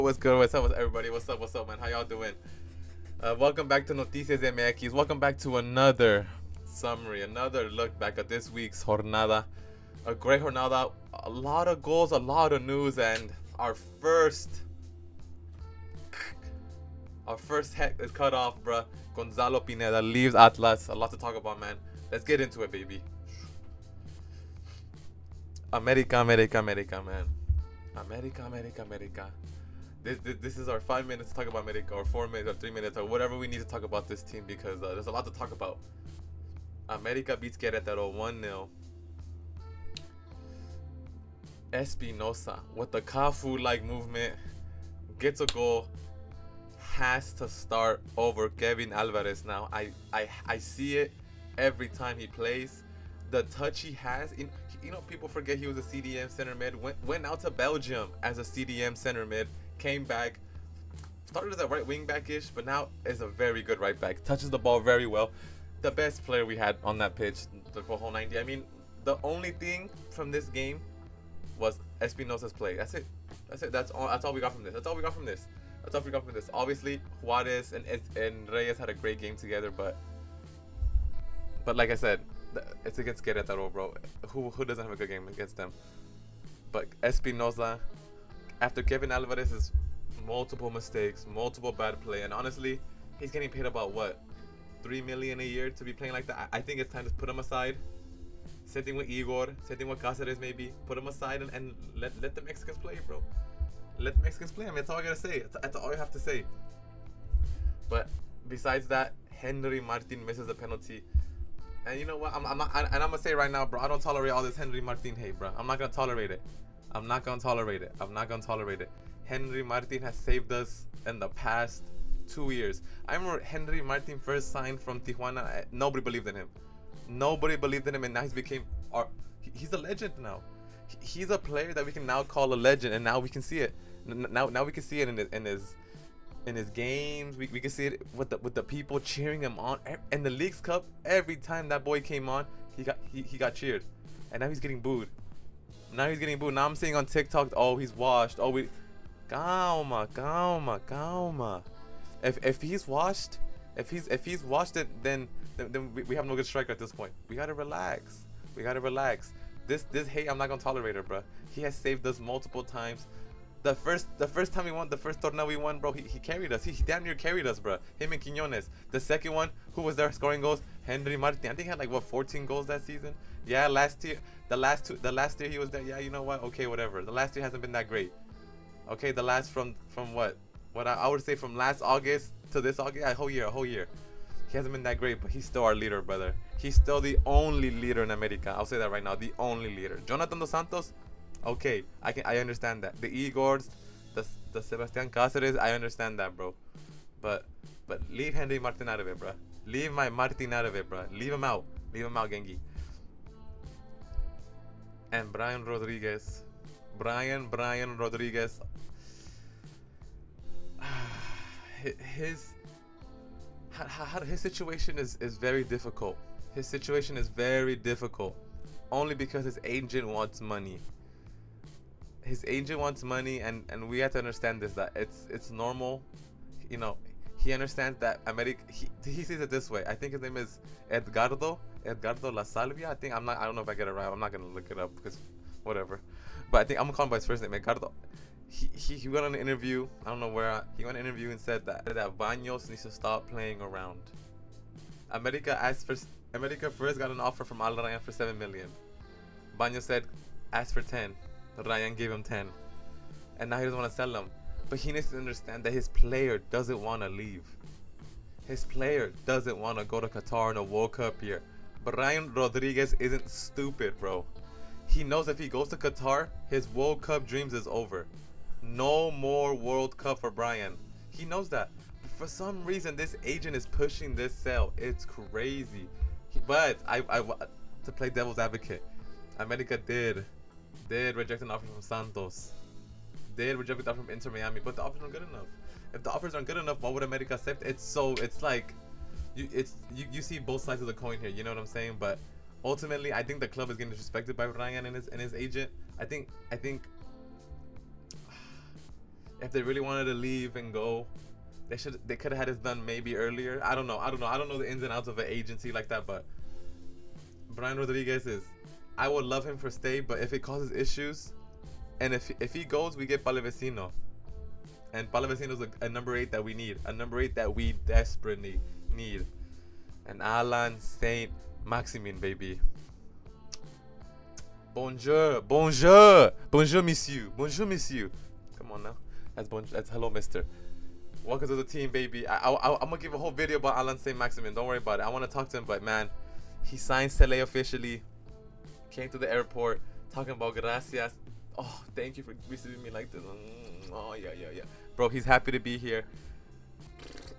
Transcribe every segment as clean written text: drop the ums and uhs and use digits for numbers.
What's good? What's up? What's everybody? What's up, man? How y'all doing? Welcome back to Noticias MX. Welcome back to another summary, another look back at this week's jornada. A great jornada, a lot of goals, a lot of news, and our first head is cut off, bruh. Gonzalo Pineda leaves Atlas. A lot to talk about, man. Let's get into it, baby. America, man. America. This is our 5 minutes to talk about America, or 4 minutes, or 3 minutes, or whatever we need to talk about this team, because there's a lot to talk about. America beats Querétaro 1-0. Espinosa with the Cafu-like movement gets a goal. Has to start over Kevin Alvarez now. I see it every time he plays. The touch he has, people forget he was a CDM center mid. Went out to Belgium as a CDM center mid. Came back, started as a right wing back ish, but now is a very good right back. Touches the ball very well. The best player we had on that pitch the whole 90. I mean, the only thing from this game was Espinosa's play. That's it. That's all we got from this. Obviously, Juarez and Reyes had a great game together, but like I said, it's against Querétaro, bro. Who doesn't have a good game against them? But Espinosa, after Kevin Alvarez's multiple mistakes, multiple bad play, and honestly, he's getting paid about what, $3 million a year to be playing like that. I think it's time to put him aside. Same thing with Igor, same thing with Cáceres, maybe. Put him aside and let the Mexicans play, bro. Let the Mexicans play. I mean, that's all I gotta say. That's all I have to say. But besides that, Henry Martin misses a penalty. And you know what? I'm gonna say right now, bro. I don't tolerate all this Henry Martin hate, bro. I'm not gonna tolerate it. Henry Martin has saved us in the past 2 years. I remember Henry Martin first signed from Tijuana. Nobody believed in him, and now he's a legend now. He's a player that we can now call a legend, and now we can see it. Now we can see it in his games. We can see it with the people cheering him on. In the Leagues Cup, every time that boy came on, he got cheered, and now he's getting booed. Now I'm seeing on TikTok, oh, he's washed. Oh, calma. If he's washed, then we have no good striker at this point. We gotta relax. This hate, I'm not gonna tolerate it, bro. He has saved us multiple times. The first time we won, the first torneo we won, bro, he carried us. He damn near carried us, bro. Him and Quiñones. The second one, who was there scoring goals? Henry Martin. I think he had like 14 goals that season. Yeah, last year, the last year he was there. Yeah, you know what? Okay, whatever. The last year hasn't been that great. Okay, the last from what? What I would say from last August to this August, a whole year. He hasn't been that great, but he's still our leader, brother. He's still the only leader in America. I'll say that right now, the only leader. Jonathan Dos Santos, okay, I understand that. The Igors, the Sebastian Cáceres, I understand that, bro. But leave Henry Martin out of it, bro. Leave my Martin out of it, bro. Leave him out, Gengi. And Brian Rodriguez, his situation is very difficult. Only because his agent wants money. And we have to understand this, that it's normal. You know, he understands that America. He sees it this way. I think his name is Edgardo La Salvia. I don't know if I get it right. I'm not gonna look it up because whatever. But I think I'm gonna call him by his first name, Edgardo. He went on an interview. I don't know where. He went on an interview and said that Baños needs to stop playing around. America first got an offer from Al Ryan for $7 million. Baños said, ask for 10. Ryan gave him 10, and now he doesn't want to sell him. But he needs to understand that his player doesn't want to leave. His player doesn't want to go to Qatar in a World Cup year. Brian Rodriguez isn't stupid, bro. He knows if he goes to Qatar, his World Cup dreams is over. No more World Cup for Brian. He knows that. But for some reason, this agent is pushing this sale. It's crazy. But I to play devil's advocate, America did reject an offer from Santos. Did reject an offer from Inter Miami, but the offers aren't good enough. If the offers aren't good enough, why would America accept? It's like you see both sides of the coin here. You know what I'm saying? But ultimately, I think the club is getting disrespected by Ryan and his agent. I think If they really wanted to leave and go, they could have had this done maybe earlier. I don't know. I don't know the ins and outs of an agency like that, but Brian Rodriguez is, I would love him for stay, but if it causes issues, and if he goes, we get Palavecino. And Palavecino is a number 8 that we need. A number 8 that we desperately need. And Alan Saint Maximim, baby. Bonjour, bonjour, bonjour, monsieur, bonjour, monsieur. Come on now, that's hello, mister. Welcome to the team, baby. I'm gonna give a whole video about Alan Saint Maximin. Don't worry about it. I want to talk to him, but man, he signed Sele officially. Came to the airport talking about gracias. Oh, thank you for receiving me like this. Oh yeah. Bro, he's happy to be here.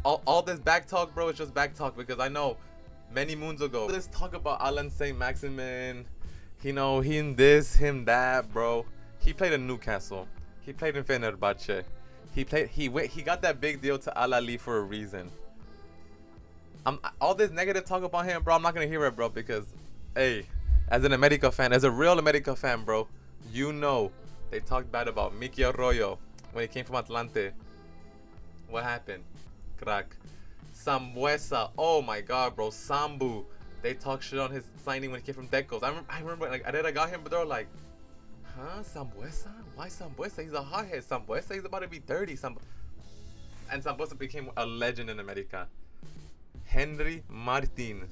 All this back talk, bro, is just back talk because I know many moons ago. Let's talk about Alan Saint Maximin. You know, him this, him that, bro. He played in Newcastle. He played in Fenerbahce. He got that big deal to Al Ali for a reason. All this negative talk about him, bro, I'm not gonna hear it, bro, because hey, as an America fan, as a real America fan, bro, you know they talked bad about Mickey Arroyo when he came from Atlante. What happened? Crack. Sambuesa. Oh my god, bro. Sambu. They talk shit on his signing when he came from Decos. I remember like I got him, but they were like, huh? Sambuesa? Why Sambuesa? He's a hothead. Sambuesa? He's about to be 30. And Sambuesa became a legend in America. Henry Martin.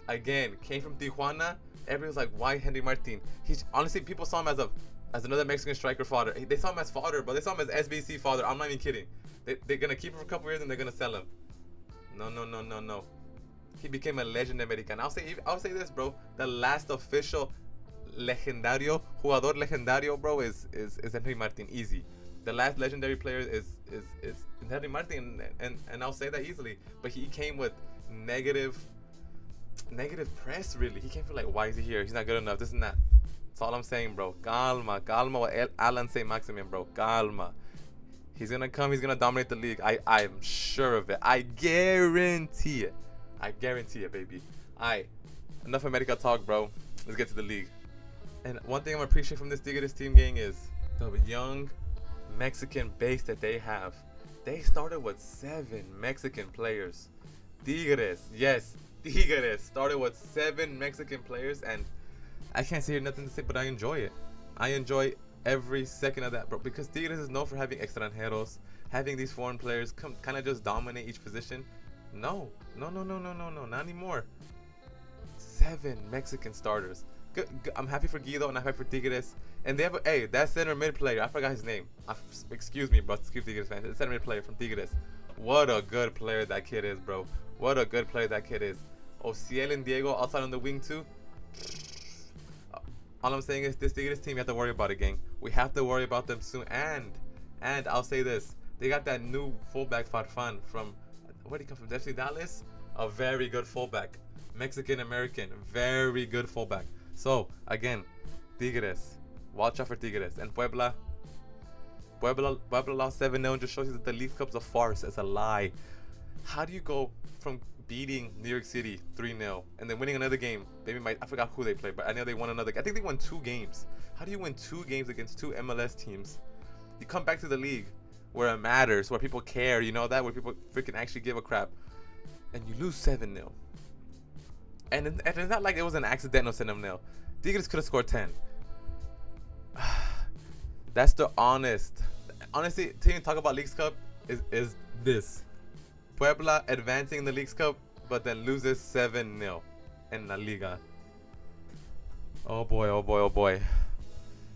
Again, came from Tijuana. Everyone's like, why Henry Martin? He's honestly, people saw him as another Mexican striker fodder. They saw him as fodder, but they saw him as SBC fodder. I'm not even kidding. They're gonna keep him for a couple years and they're gonna sell him. No. He became a legend in America. And I'll say this, bro. The last official legendario, jugador legendario, bro, is Henry Martin. Easy. The last legendary player is Henry Martin, and I'll say that easily. But he came with negative press, really. He came from like, why is he here? He's not good enough. This and that. That's all I'm saying, bro. Calma with Alan Saint Maximin, bro. Calma. He's gonna come. He's gonna dominate the league. I'm sure of it. I guarantee it. I guarantee it, baby. Enough America talk, bro. Let's get to the league. And one thing I'm appreciating from this Tigres team, gang, is the young Mexican base that they have. They started with 7 Mexican players. Tigres, yes, Tigres started with 7 Mexican players, and I can't say nothing to say, but I enjoy it. I enjoy every second of that, bro, because Tigres is known for having extranjeros, having these foreign players kind of just dominate each position. No, not anymore. 7 Mexican starters. Good. I'm happy for Guido and I'm happy for Tigres. And they have that center mid player. I forgot his name. Excuse me, bro. Excuse Tigres fans. The center mid player from Tigres. What a good player that kid is, bro. What a good player that kid is. Ociel and Diego outside on the wing too. All I'm saying is this Tigres team, you have to worry about it, gang. We have to worry about them soon. And I'll say this. They got that new fullback Farfan from, where did he come from? FC Dallas? A very good fullback. Mexican-American. Very good fullback. So, again, Tigres. Watch out for Tigres. And Puebla lost 7-0 and just shows you that the League Cup's a farce. It's a lie. How do you go from beating New York City 3-0 and then winning another game? I forgot who they played, but I know they won another. I think they won 2 games. How do you win 2 games against 2 MLS teams? You come back to the league where it matters, where people care, you know that, where people freaking actually give a crap, and you lose 7-0. And it's not like it was an accidental 7-0. Tigres could have scored 10. That's the honestly, to talk about Leagues Cup is this. Puebla advancing in the Leagues Cup, but then loses 7-0 in La Liga. Oh boy.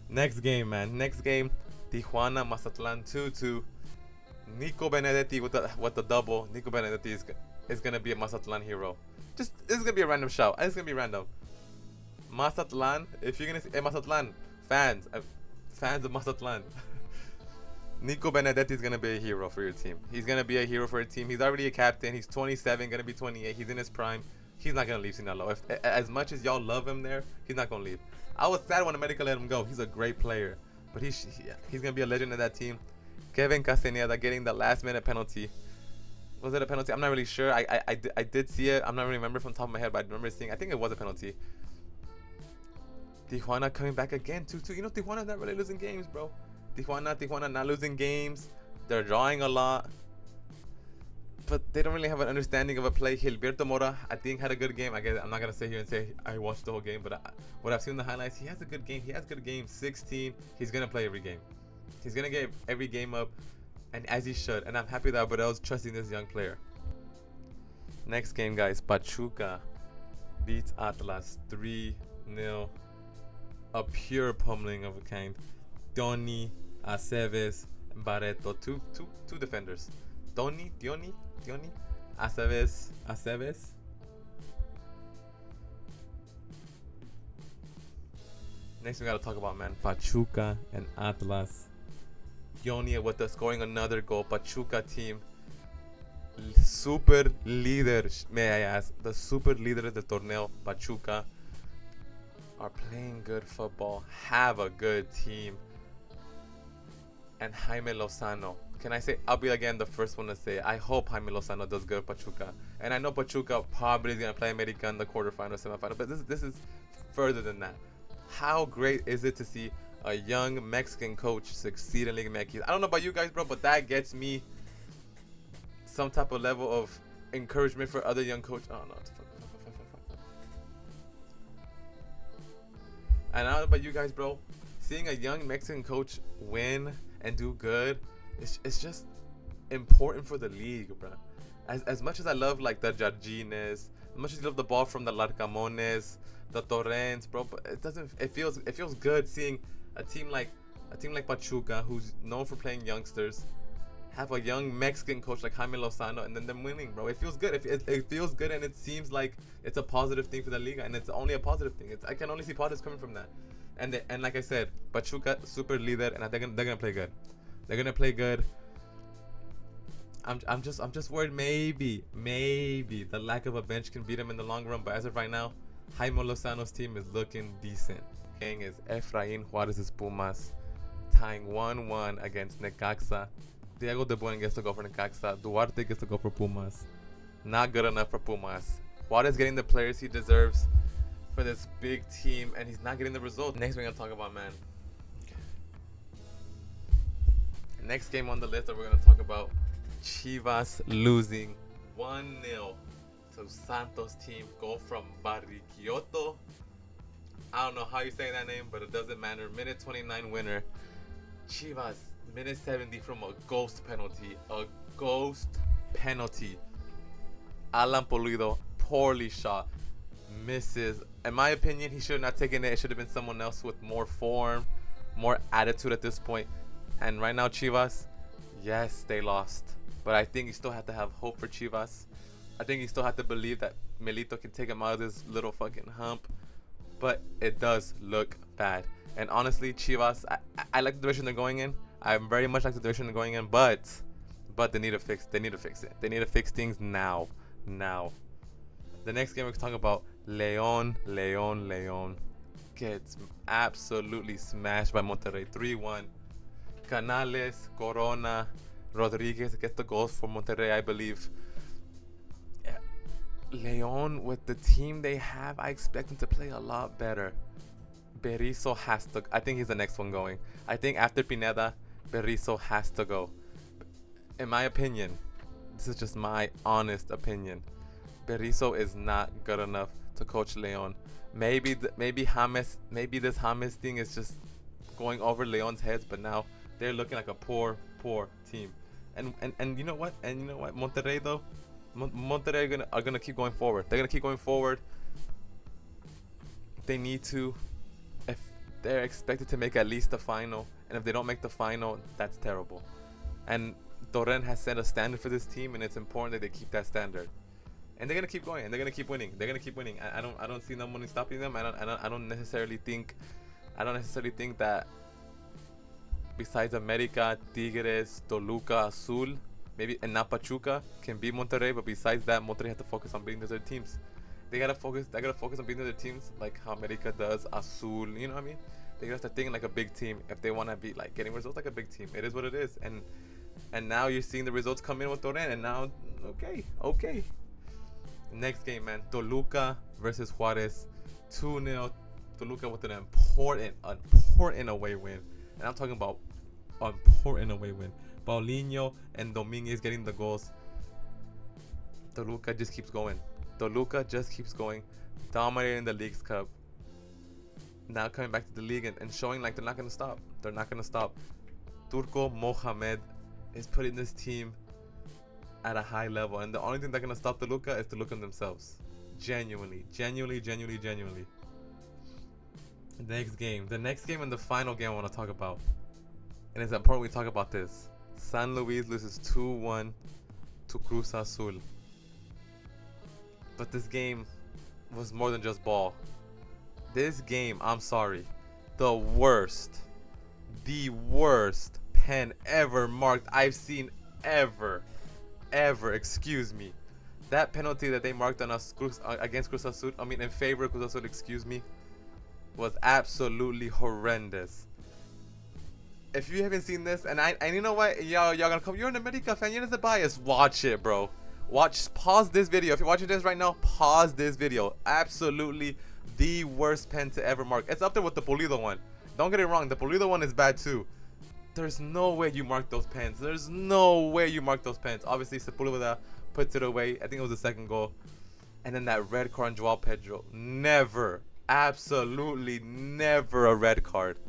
Next game, man. Next game, Tijuana, Mazatlan 2-2. Nico Benedetti with the double. Nico Benedetti is gonna be a Mazatlan hero. This is gonna be a random shout. It's gonna be random. Mazatlan, if you're gonna say Mazatlan fans of Mazatlan, Nico Benedetti is gonna be a hero for your team. He's gonna be a hero for your team. He's already a captain. He's 27, gonna be 28. He's in his prime. He's not gonna leave Sinaloa. As much as y'all love him there, he's not gonna leave. I was sad when America let him go. He's a great player, but he's gonna be a legend in that team. Kevin Castaneda getting the last-minute penalty. Was it a penalty? I'm not really sure. I did see it. I'm not really remember from the top of my head, but I remember seeing. I think it was a penalty. Tijuana coming back again 2-2. You know, Tijuana's not really losing games, bro. Tijuana not losing games. They're drawing a lot. But they don't really have an understanding of a play. Gilberto Mora, I think, had a good game. I guess I'm not gonna sit here and say I watched the whole game, but what I've seen in the highlights, he has a good game. He has good games. 16. He's gonna play every game. He's gonna get every game up, and as he should. And I'm happy that Abel's trusting this young player. Next game, guys. Pachuca beats Atlas 3-0. A pure pummeling of a kind. Diony, Aceves, Barreto, two defenders. Diony, Aceves. Next we gotta talk about, man, Pachuca and Atlas. Diony with us scoring another goal. Pachuca team, super líder, may I ask, the super líderes del torneo, Pachuca, are playing good football, have a good team. And Jaime Lozano, can I say, I'll be again the first one to say, I hope Jaime Lozano does good at Pachuca. And I know Pachuca probably is going to play America in the quarterfinal, semifinal, but this is further than that. How great is it to see a young Mexican coach succeed in Liga MX? I don't know about you guys, bro, but that gets me some type of level of encouragement for other young coaches. Oh, no. And I don't know about you guys, bro. Seeing a young Mexican coach win and do good, it's just important for the league, bro. As much as I love like the Jardines, as much as I love the ball from the Larcamones, the Torrents, bro, but it feels good seeing a team like Pachuca, who's known for playing youngsters, have a young Mexican coach like Jaime Lozano, and then them winning, bro. It feels good. It feels good, and it seems like it's a positive thing for the Liga, and it's only a positive thing. I can only see positives coming from that. And like I said, Pachuca super leader, and they're gonna play good. They're gonna play good. I'm just worried maybe the lack of a bench can beat them in the long run. But as of right now, Jaime Lozano's team is looking decent. Gang is Efrain Juarez's Pumas tying 1-1 against Necaxa. Diego De Buen gets to go for Necaxa. Duarte gets to go for Pumas. Not good enough for Pumas. Juarez getting the players he deserves for this big team, and he's not getting the results. Next we're gonna talk about, man. Next game on the list that we're gonna talk about, Chivas losing 1-0 to Santos team. Goal from Barriquioto. I don't know how you say that name, but it doesn't matter. Minute 29 winner. Chivas, minute 70 from a ghost penalty. A ghost penalty. Alan Pulido, poorly shot. Misses. In my opinion, he should have not taken it. It should have been someone else with more form, more attitude at this point. And right now, Chivas, yes, they lost. But I think you still have to have hope for Chivas. I think you still have to believe that Milito can take him out of this little fucking hump. But it does look bad. And honestly, Chivas, I like the direction they're going in. I very much like the direction they're going in. But they need to fix it. They need to fix things now. The next game we're talking about, León gets absolutely smashed by Monterrey, 3-1. Canales, Corona, Rodriguez get the goals for Monterrey, I believe. León, with the team they have, I expect them to play a lot better. Berizzo has to. I think he's the next one going. I think after Pineda, Berizzo has to go. In my opinion, this is just my honest opinion, Berizzo is not good enough to coach León. Maybe this James thing is just going over León's heads, but now they're looking like a poor team. And you know what? Monterrey though, Monterrey are gonna keep going forward. They're gonna keep going forward. They need to. If they're expected to make at least the final, and if they don't make the final, that's terrible. And Torren has set a standard for this team, and it's important that they keep that standard. And they're gonna keep going, and they're gonna keep winning. I don't see no money stopping them. I don't necessarily think that besides America, Tigres, Toluca, Azul, maybe and not Pachuca can beat Monterrey. But besides that, Monterrey has to focus on beating the other teams. They gotta focus on beating the other teams like how America does, Azul. You know what I mean? They gotta start thinking like a big team if they wanna be like getting results like a big team. It is what it is, and now you're seeing the results come in with Torren, and now okay. Next game, man, Toluca versus Juarez, 2-0. Toluca with an important away win, and I'm talking about important away win. Paulinho and Dominguez getting the goals. Toluca just keeps going. Toluca just keeps going, dominating the League's Cup. Now coming back to the league and showing like they're not gonna stop. They're not gonna stop. Turco Mohamed is putting this team at a high level, and the only thing that's gonna stop Toluca is Toluca themselves. Genuinely. The next game and the final game I want to talk about, and it's important we talk about this. San Luis loses 2-1 to Cruz Azul. But this game was more than just ball. This game, I'm sorry, the worst pen ever marked I've seen ever. Excuse me. That penalty that they marked on us against Cruz Azul, in favor of Cruz Azul, excuse me, was absolutely horrendous. If you haven't seen this, and you know what, y'all gonna come, you're an America fan, you're just biased. Watch it, bro. Pause this video. If you're watching this right now, pause this video. Absolutely the worst pen to ever mark. It's up there with the Pulido one. Don't get it wrong, the Pulido one is bad too. There's no way you mark those pens. Obviously, Sepulveda puts it away. I think it was the second goal. And then that red card on Joao Pedro. Never. Absolutely never a red card.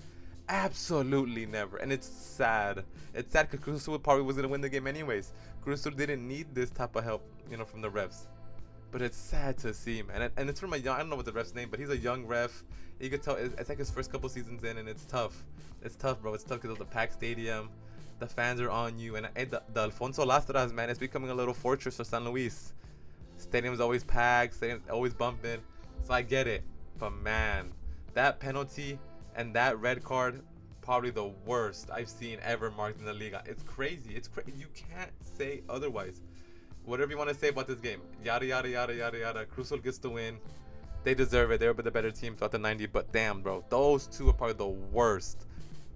Absolutely never. And it's sad. It's sad because Cruz Azul probably was going to win the game anyways. Cruz Azul didn't need this type of help, from the refs. But it's sad to see, man. And it's from a young, I don't know what the ref's name, but he's a young ref. You could tell it's like his first couple seasons in, and it's tough. It's tough, bro. It's tough because of the packed stadium. The fans are on you. And the Alfonso Lastras, man, it's becoming a little fortress for San Luis. Stadium's always packed. Stadium's always bumping. So I get it. But, man, that penalty and that red card, probably the worst I've seen ever marked in the Liga. It's crazy. It's crazy. You can't say otherwise. Whatever you want to say about this game, yada yada yada yada yada. Cruz Azul gets the win. They deserve it. They were the better team throughout the 90. But damn, bro, those two are probably the worst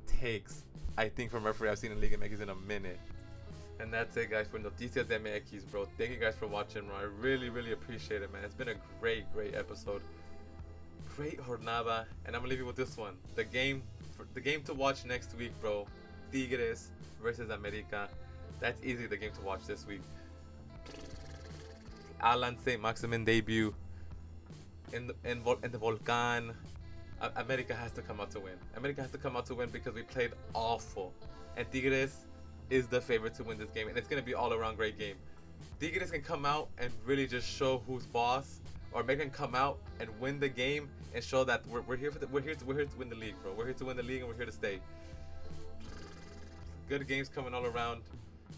takes I think from referee I've seen in Liga MX in a minute. And that's it, guys, for Noticias MX, bro. Thank you guys for watching, bro. I really appreciate it, man. It's been a great episode. Great jornada, and I'm gonna leave you with this one. The game to watch next week, bro. Tigres versus America. That's easy. The game to watch this week. Alan St. Maximim debut in the Volcan. America has to come out to win. America has to come out to win because we played awful, and Tigres is the favorite to win this game, and it's gonna be all around great game. Tigres can come out and really just show who's boss, or make them come out and win the game and show that we're here to win the league, bro. We're here to win the league and we're here to stay. Good games coming all around.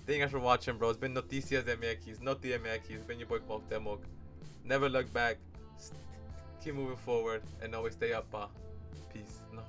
Thank you guys for watching, bro. It's been Noticias MX, Noti MX. It's been your boy Cuauhtemoc. Never look back. Keep moving forward and always stay up. Peace. No.